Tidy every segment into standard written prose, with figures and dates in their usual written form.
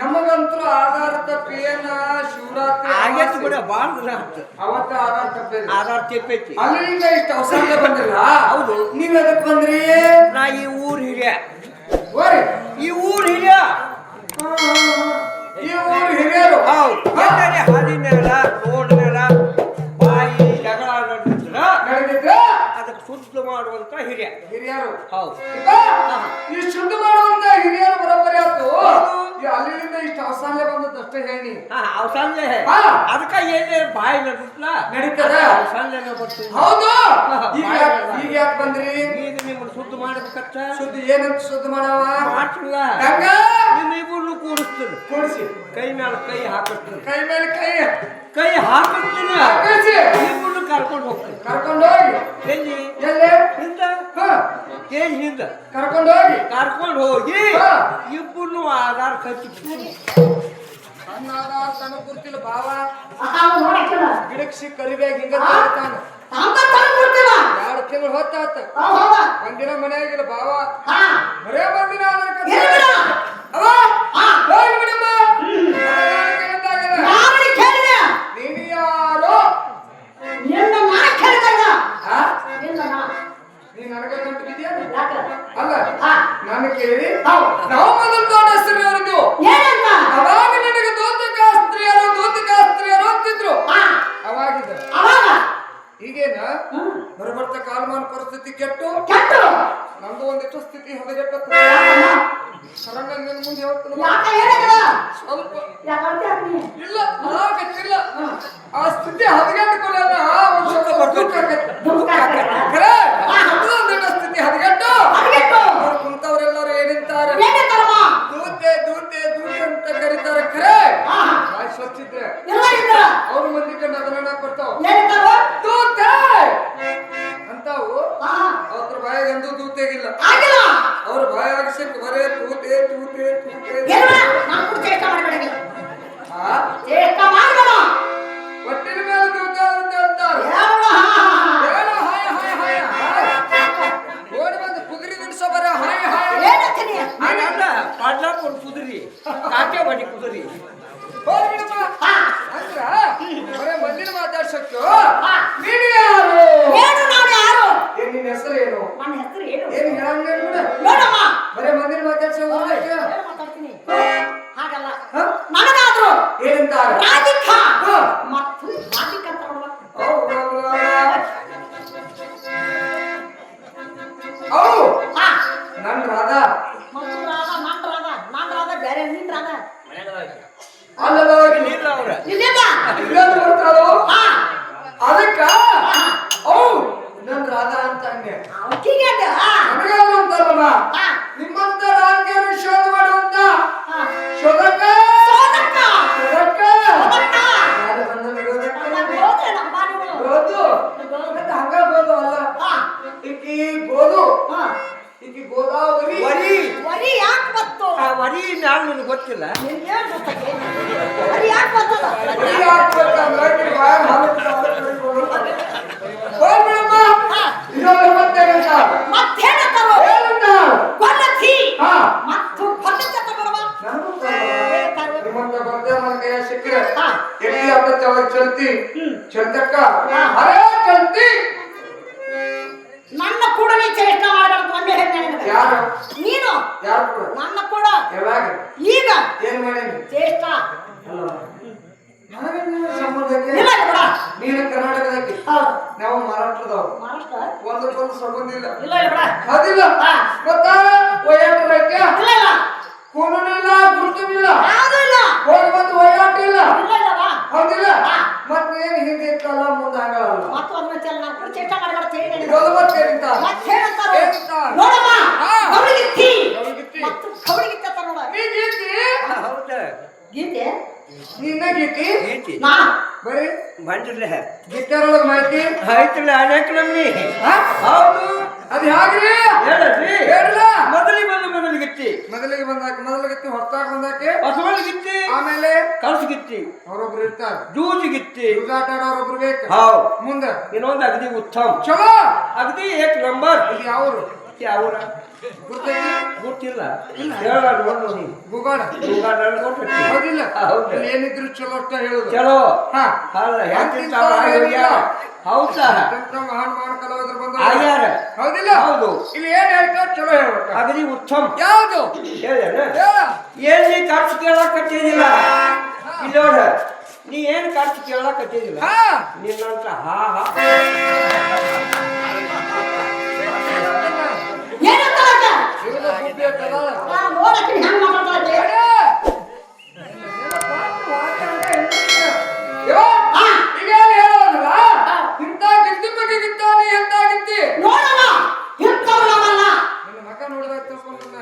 ನಮಗಂತೂ ಆಧಾರ ತಪ್ಪೇನ ಶಿವರಾತ್ರಿ ಅವತ್ತ ಆಧಾರ ತಪ್ಪೈತಿ ಅಲ್ಲಿಂದ ಇಷ್ಟು ಅವಸರ ಬಂದಿಲ್ಲ. ಹೌದು, ನೀವ್ ಎದಕ್ ಬಂದ್ರಿ? ನಾ ಈ ಊರ್ ಹಿರಿಯ, ಈ ಊರ್ ಹಿರಿಯ, ಈ ಊರ್ ಹಿರಿಯರು. ಹಾದಿನೆಲ್ಲ ರೋಡ್ನೆಲ್ಲ ಬಾಯಿ ಜಗಳ ನಡೆದಿದ್ರ ಅದಕ್ಕೆ ಶುದ್ಧ ಮಾಡುವಂತ ಹಿರಿಯರು. ಹೌದು, ಈ ಶುದ್ಧ ಮಾಡುವಂತ ಹಿರಿಯರು ಬರೋಬ್ಬರಿ ಆಯ್ತು. ಅಲ್ಲಿಂದ ಇಷ್ಟು ಅವಸಾನ್ಲೆ ಬಂದದ್ದು ಅಷ್ಟೇ ಹೇಳಿ. ಅವಸಾನ್ಲೆ ಅದಕ್ಕ ಏನೇ ಬಾಯಿ ನಡಿಸ್ಲ ನಡೀತದ. ಅವಸಾನ್ಲೆ ಬರ್ತೀವಿ. ಹೌದು, ಈಗ ಯಾಕೆ ಬಂದ್ರಿ? ಈಗ ನಿಮ್ಮನ್ನು ಶುದ್ಧ ಮಾಡಬೇಕತ್ತ. ಶುದ್ಧ ಏನಂತ ಶುದ್ಧ ಮಾಡವ? ಮಾಡ್ತಿಲ್ಲ. ಹಂಗ ನಿಮ್ಮಿಬ್ಬರು ಕೂಡಿಸ್ತೀನಿ, ಕೂಡಿಸಿ ಕೈ ಮೇಲೆ ಕೈ ಹಾಕಿಸ್ತೀನಿ, ಕೈ ಮೇಲೆ ಕೈ ಹಾಕಿಸ್ತೀನಿ, ಹಾಕಿಸಿ ನಿಮ್ಮನ್ನು ಕರ್ಕೊಂಡು ಹೋಗ್ತೀನಿ. ಕರ್ಕೊಂಡು ಹೋಗಿ ಎಲ್ಲಿ ಹಿಂದ ಕೇಜ್ ಹಿಂದ ಕರ್ಕೊಂಡು ಹೋಗಿ ಇಬ್ಬರು ಆಧಾರ್ ಕಚ್ಚಿಬಿಟ್ಟು ಸಣ್ಣ ಆಧಾರ ತನಗ ಗುರ್ತಿಲ್ಲ ಭಾವ. ಗಿಡಕ್ ಸಿಕ್ಕ ಕರಿಬೇಕ ಹಿಂಗ ತಾನ 2 ತಿಂಗಳು ಹೊತ್ತಾತ. ಒಂದಿನ ಮನೆಯಾಗಿಲ್ಲ ಭಾವ, ಬರೇ ಬಂದಿನ ನೀನು ಯಾರೋ ನೀ ನನಗ ಗಂಟು ಬಿದ್ಯಾ? ಅಲ್ಲ, ನಾನು ಕೇಳಿ ನಾವು ಮೊದಲು ದೊಡ್ಡ ಹೆಸರು ಅವಾಗ ನನಗೆ ದೂತಕಾಸ್ತ್ರೀಯರು ಅಂತಿದ್ರು. ಅವಾಗಿದ್ದ ಈಗೇನ ಬರಬರ್ತ ಕಾಲಮಾನ ಪರಿಸ್ಥಿತಿ ಕೆಟ್ಟು ನಮ್ದು ಒಂದಿಷ್ಟು ಸ್ಥಿತಿ ಹದಗೆಟ್ಟ. ಸರಂಗ ನಿನ್ನ ಮುಂದೆ ಹೇಳ್ತಾನ ಸ್ವಲ್ಪ ಇಲ್ಲ ಗೊತ್ತಿಲ್ಲ. ಆ ಸ್ಥಿತಿ ಹದಗೆಟ್ಟುಕೊಳ್ಳಲ್ಲ. ಒಂದಿಟ್ಟು ಸ್ಥಿತಿ ಹದಗೆಟ್ಟು ಕುಂತವ್ರೆಲ್ಲರೂ ಏನಂತಾರೆ? ದೂತೆ ದೂತೆ ದೂತೆ ಅಂತ ಕರೀತಾರೆ. ಖರೆ ಬಾಯಿ ಸ್ವಚ್ಛಿದ್ರೆ ಅವ್ರ ಮಂದಿ ಕಂಡು ಅದನ್ನ ಬರ್ತಾವ ದೂತೆ ಅಂತಾವು. ಅವ್ರ ಬಾಯಾಗ ಎಂದೂ ದೂತೆಗಿಲ್ಲ. ಅವ್ರ ಬಾಯಾಗ ಸಿಕ್ಕ ಬರೇ ತೂತೆ ತೂತೆ ತೂತೆ. ಒಟ್ಟಿನ ಮೇಲೆ ದೂತ ಅಂತ ಅಂತಾರೆ. ಓಡಿ ಬಂದು ಕುದುರೆ ನಿಲ್ಸೋ ಬರ ಹಾಯ್ ಹಾಯ್ ಪಾಡ್ಲಾಪುರ ಕುದುರಿ ಕಾಕೆ ಬಡಿ ಕುದುರಿ ಅಂದ್ರ ಬರೇ ಮಂದಿನ ಮಾತಾಡ್ಸಕ್ಕೆ ನೀನು ಯಾರು? ನಿನ್ನ ಹೆಸರು ಏನು? ಏನು ಹೇಳಂಗ ಬರೇ ಮಂದಿನ ಮಾತಾಡ್ಸೋ ಹಾಗಲ್ಲ, ನನಗಾದ್ರು ಏನಂತಾರೆ? ಮತ್ತು ಹಾಕಿಕಂತ ನೋಡುವ ಹೌದು ಹಾ ನನ್ ರಾಧ ಮತ್ತು ನಾನ್ ರಾಧ ಬೇರೆ ನಿನ್ ರಾಧ ಅಲ್ಲದವಾಗಿ ಇಲ್ಲ ಅವ್ರ ಇಲ್ಲಿಲ್ಲ ಇಲ್ಲೊಂದು ಬರ್ತಾಳು ಹಾ ಅದಕ್ಕ ಅವು ನನ್ ರಾಧ ಅಂತ ಅಂದೆ ಅವಕಿಗೆ ಅದ ನನಗಾದ್ರು ಅಂತಲ್ಲಮ್ಮ ಹಾ ನಿಮ್ಮಂತ ರಾಜಕೀಯ ಶೋಧ ಮಾಡುವಂತ ಹಾ ಶೋಧಕ ಸೋದಕ್ಕ ಶೋಧಕ ಸೋದಕ್ಕ ಯಾರು ಬಂದ ಶೋಧಕ ನಾನು ಹೋದೆ ನಮ್ಮ ನೀವು ಗೋದು ಮತ್ತೆ ಹಂಗ ಗೋದು ಅಲ್ಲ ಹಾ ಈಕಿ ಗೋದು ಹಾ ಈಕಿ ಗೋದಾವರಿ ವರಿ ವರಿ ಯಾಕೆ ಬಂತು ಆ ವರಿ ಮ್ಯಾಲ ನಿನಗೆ ಗೊತ್ತಿಲ್ಲ ನಿನ್ಗೇನ್ ಗೊತ್ತಾಗಿ ವರಿ ಯಾಕೆ ಬಂತದ ವರಿ ಹಾಕ್ಬೇಕಂದ್ರೆ ಈಕಿ ಬಾಯ ಹೋಗ್ಬಿಡಮ್ಮ ಇದೊಂದು ಮತ್ತೆ ಅಂತ ಮತ್ತೇನಂತಾರೋ ಏನಂತ ಕೊಲ್ಲತಿ ಹಾ ಮತ್ತು ಕೊಲ್ಲತಿ ಅಂತ ನೋಡುವ ನನಗೂ ನಿಮ್ಮಂತ ಬರ್ದೆ ನನ್ನ ಕೈಯ ಸಿಕ್ಕರೆ ಹಾ. ಎಲ್ಲಿ ಅಂತ ಚಲ್ತಿ ಚಲ್ತಕ್ಕ ಹಾ. ಅರೇ ಚಲ್ತಿ ನನ್ನ ಕೂಡ ನೀ ಚೇಷ್ಟ ಮಾಡಬಾರ್ದು ಒಂದೇ ಹೇಳಿ ನನಗೆ ಯಾರು ನೀನು ಯಾರು ಕೂಡ ನನ್ನ ಕೂಡ ಯಾವಾಗ ಈಗ ಏನ್ ಮಾಡೀನಿ ಚೇಷ್ಟ ನನಗೆ ಸಂಬಂಧಕ್ಕೆ ಇಲ್ಲ ಬಿಡ ನೀನು ಕರ್ನಾಟಕದಕ್ಕೆ ಹೌದು ನಾವು ಮಹಾರಾಷ್ಟ್ರದವ್ರು ಮಹಾರಾಷ್ಟ್ರ ಒಂದಕ್ಕೊಂದು ಸಂಬಂಧ ಇಲ್ಲ ಇಲ್ಲ ಬಿಡ ಅದಿಲ್ಲ ಹಾ. ಮತ್ತ ಒಯ್ಯಾಟಕ್ಕೆ ಇಲ್ಲ ಇಲ್ಲ ಕೂನನಿಲ್ಲ ಗುರುತನಿಲ್ಲ ಯಾವುದು ಇಲ್ಲ ಹೋಗಿ ಬಂದು ಒಯ್ಯಾಟ ಇಲ್ಲ ಇಲ್ಲ ಇಲ್ಲ ಬಾ ಹೌದಿಲ್ಲ ಹಾ. ಮತ್ತೆ ಏನ್ ಹಿಂದೆ ಇತ್ತಲ್ಲ ಮುಂದೆ ಹಂಗಲ್ಲ ಮತ್ತು ಒಂದು ಚೆಲ್ಲ ನಾನು ಕೂಡ ಚೇಷ್ಟ ಮಾಡಬಾರ್ದು ಹೇಳಿ ನನಗೆ ಇದೊಂದು ಮತ್ತೆ ಏನಂತ ಮತ್ತೇನಂತಾರೋ ಏನಂತ? ನೋಡಮ್ಮ ಹಾ. ಕವಳಿಗಿತ್ತಿ ಕವಳಿಗಿತ್ತಿ. ಮತ್ತು ಕವಳಿಗಿತ್ತಿ ಅಂತ ನೋಡ ನೀ ಗೀತಿ ಹೌದ ಗೀತೆ ನಿನ್ನ ಗೀತಿ ಗೀತಿ ನಾ ಬರೀ ಬಂದಿಲ್ಲ ಗೀತಾರೊಳಗೆ ಮಾಹಿತಿ ಆಯ್ತಲ್ಲ ಅನೇಕ ನಮ್ನಿ ಹಾ? ಹೌದು ಅದ್ ಹ್ಯಾಗ್ರಿ ಹೇಳದ್ರಿ ಹೇಳಲ್ಲ ಮೊದಲಿಗಿತ್ತಿ ಮೊದಲಿಗೆ ಮೊದಲಿಗೆ ಹೊರತಾಗ ಬಂದಾಕೆ ಹೊಸಮಳಿಗಿತ್ತಿ ಆಮೇಲೆ ಕಳ್ಸಿಗಿತ್ತಿ ಅವ್ರೊಬ್ರು ಇರ್ತಾರ ಜೂಜಿಗಿತ್ತಿ ಜೂಜಾಟ ಆಡೋರೊಬ್ರು ಬೇಕು ಹಾವ್ ಮುಂದ ಇನ್ನೊಂದು ಅಗದಿ ಉತ್ತಮ ಚಲೋ ಅಗದಿ ಏಕ್ ನಂಬರ್ ಇದು ಯಾವ್ರು ಯಾವೂರ ಗುರ್ತೈತಿ ಗೊತ್ತಿಲ್ಲ ಹೇಳ ನೋಡು ನೀನು ಗುಗಾಡ ಹೌದಿಲ್ಲ ಹೌದು. ಇಲ್ಲಿ ಏನಿದ್ರು ಚಲೋ ಅಷ್ಟ ಹೇಳುದು ಚಲೋ ಹಾ ಅಲ್ಲ ಅಂತಿಂತ ಹೌದಾ ಅತ್ಯಂತ ಮಹಾನ್ ಮಹಾನ್ ಕಲಾವಿದರು ಬಂದ ಆಗ್ಯಾರ ಹೌದಿಲ್ಲ ಹೌದು ಇಲ್ಲಿ ಏನ್ ಹೇಳ್ತಾರ ಚಲೋ ಹೇಳ್ಬೇಕ ಅಗದಿ ಉತ್ತಮ ಯಾವ್ದು ಹೇಳ ಹೇಳ ಏನ್ ನೀ ಖರ್ಚು ಕೇಳಕ್ ಕಟ್ಟಿದಿಲ್ಲ ಇಲ್ಲಿ ನೋಡ ನೀ ಏನ್ ಖರ್ಚು ಕೇಳಕ್ ಕಟ್ಟಿದಿಲ್ಲ ಹಾ ನಿನ್ನಂತ ಹಾ ಹಾ ಏನಂತ ಆತ? ಇವ್ರು ಬುದ್ಧಿ ಐತಲ್ಲ. ನಾ ನೋಡಕ್ಕೆ ಹೆಂಗ್ ಮಾತಾಡ್ತಾಳೆ ಅಡೆ! ಯೋ, ಹಾ. ಈಗ ಏನ್ ಹೇಳೋದಲ್ಲ? ಇಂಥ ಗಿತ್ತಿ ಬಗ್ಗೆ ಗಿತ್ತಾನಿ ಎಂತ ಗಿತ್ತಿ ನೋಡಮ್ಮ ಇಂಥವ್ರಲ್ಲ ನಿನ್ನ ಮಕ ನೋಡಿದಾಗ ತಿಳ್ಕೊಂಡ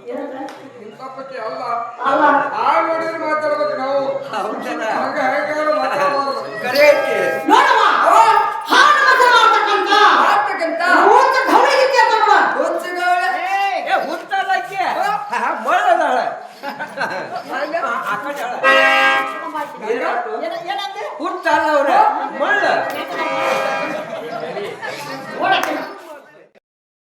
ಏನಂದ್ರೆ ಇಂಥ ಪಟ್ಟಿ ಅಲ್ಲ ಅಲ್ಲ ಆ ನೋಡಿದ್ರೆ ಮಾತಾಡ್ಬೇಕು ನಾವು ಹೌದಲ್ಲ ಹಂಗ ಹೇಗಾದ್ರು ಮಾತಾಡಬಾರ್ದು ಕರೆ ಐತಿ ನೋಡಮ್ಮ ಹಾಡು ಮಾತಾಡ್ತಕ್ಕಂತ ಆಗ್ತಕ್ಕಂತ ಮೂರ್ತ ಘವಳಿಗಿತ್ತಿ ಅಂತ ನೋಡ ಹುಚ್ಚುಗಾಳೆ. ಏ ಹುತ್ತಲಕ್ಕೆ ಮಳ್ಳದಾಳ ಆ ಕಡೆ ಅಳ. ಏನಾಯ್ತು? ಏನಂದ್ರೆ ಹುಟ್ಟಲ್ಲ ಅವ್ರೆ ಮಳ್ಳ ನೋಡಕ್ಕೆ